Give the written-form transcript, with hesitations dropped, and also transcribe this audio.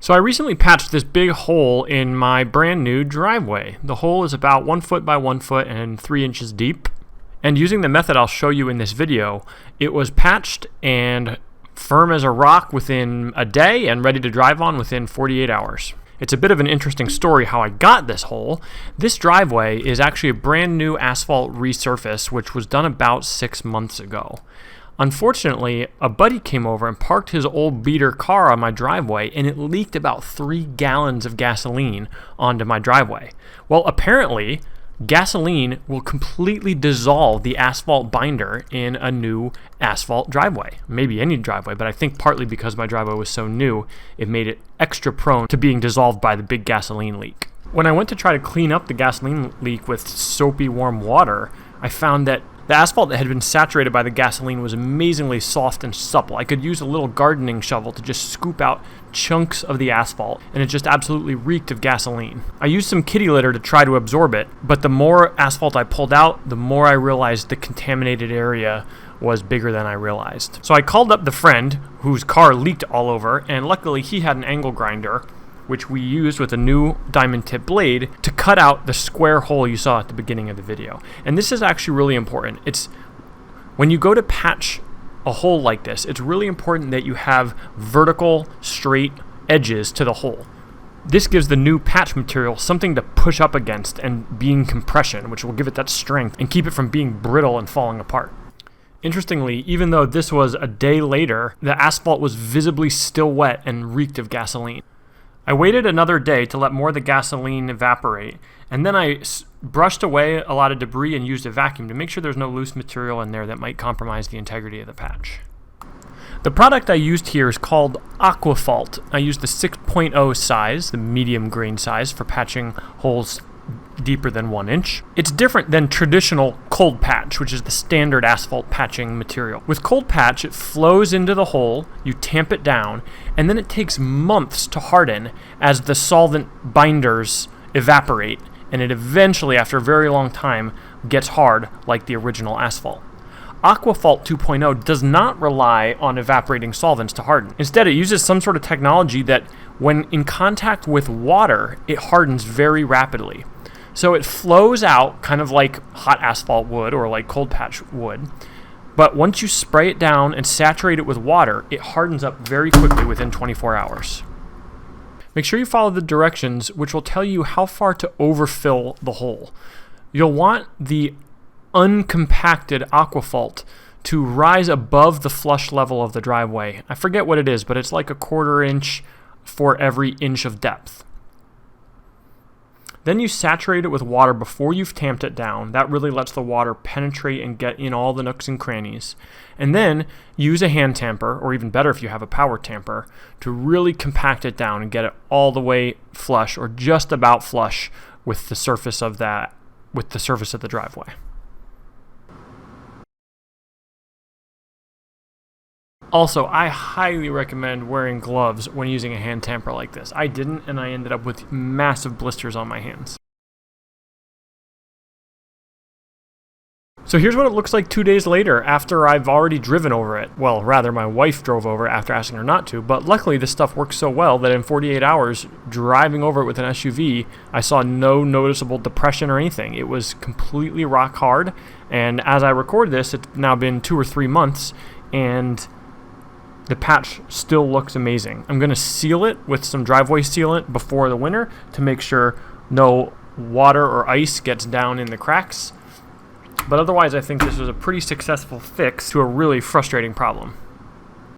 So I recently patched this big hole in my brand new driveway. The hole is about 1 foot by 1 foot and 3 inches deep. And using the method I'll show you in this video, it was patched and firm as a rock within a day and ready to drive on within 48 hours. It's a bit of an interesting story how I got this hole. This driveway is actually a brand new asphalt resurface, which was done about 6 months ago. Unfortunately, a buddy came over and parked his old beater car on my driveway, and it leaked about 3 gallons of gasoline onto my driveway. Well, apparently, gasoline will completely dissolve the asphalt binder in a new asphalt driveway. Maybe any driveway, but I think partly because my driveway was so new, it made it extra prone to being dissolved by the big gasoline leak. When I went to try to clean up the gasoline leak with soapy warm water, I found that the asphalt that had been saturated by the gasoline was amazingly soft and supple. I could use a little gardening shovel to just scoop out chunks of the asphalt, and it just absolutely reeked of gasoline. I used some kitty litter to try to absorb it, but the more asphalt I pulled out, the more I realized the contaminated area was bigger than I realized. So I called up the friend whose car leaked all over, and luckily he had an angle grinder, which we used with a new diamond tip blade to cut out the square hole you saw at the beginning of the video. And this is actually really important. It's when you go to patch a hole like this, it's really important that you have vertical, straight edges to the hole. This gives the new patch material something to push up against and be in compression, which will give it that strength and keep it from being brittle and falling apart. Interestingly, even though this was a day later, the asphalt was visibly still wet and reeked of gasoline. I waited another day to let more of the gasoline evaporate, and then I brushed away a lot of debris and used a vacuum to make sure there's no loose material in there that might compromise the integrity of the patch. The product I used here is called Aquaphalt. I used the 6.0 size, the medium grain size, for patching holes deeper than 1 inch. It's different than traditional cold patch, which is the standard asphalt patching material. With cold patch, it flows into the hole, you tamp it down, and then it takes months to harden as the solvent binders evaporate, and it eventually, after a very long time, gets hard like the original asphalt. Aquaphalt 2.0 does not rely on evaporating solvents to harden. Instead, it uses some sort of technology that, when in contact with water, it hardens very rapidly. So it flows out kind of like hot asphalt would or like cold patch would. But once you spray it down and saturate it with water, it hardens up very quickly within 24 hours. Make sure you follow the directions, which will tell you how far to overfill the hole. You'll want the uncompacted Aquaphalt to rise above the flush level of the driveway. I forget what it is, but it's like a 1/4 inch for every inch of depth. Then you saturate it with water before you've tamped it down. That really lets the water penetrate and get in all the nooks and crannies. And then use a hand tamper, or even better if you have a power tamper, to really compact it down and get it all the way flush or just about flush with the surface of the driveway. Also, I highly recommend wearing gloves when using a hand tamper like this. I didn't, and I ended up with massive blisters on my hands. So here's what it looks like 2 days later after I've already driven over it. Well, rather, my wife drove over after asking her not to, but luckily this stuff works so well that in 48 hours, driving over it with an SUV, I saw no noticeable depression or anything. It was completely rock hard, and as I record this, it's now been 2 or 3 months, and the patch still looks amazing. I'm going to seal it with some driveway sealant before the winter to make sure no water or ice gets down in the cracks. But otherwise, I think this was a pretty successful fix to a really frustrating problem.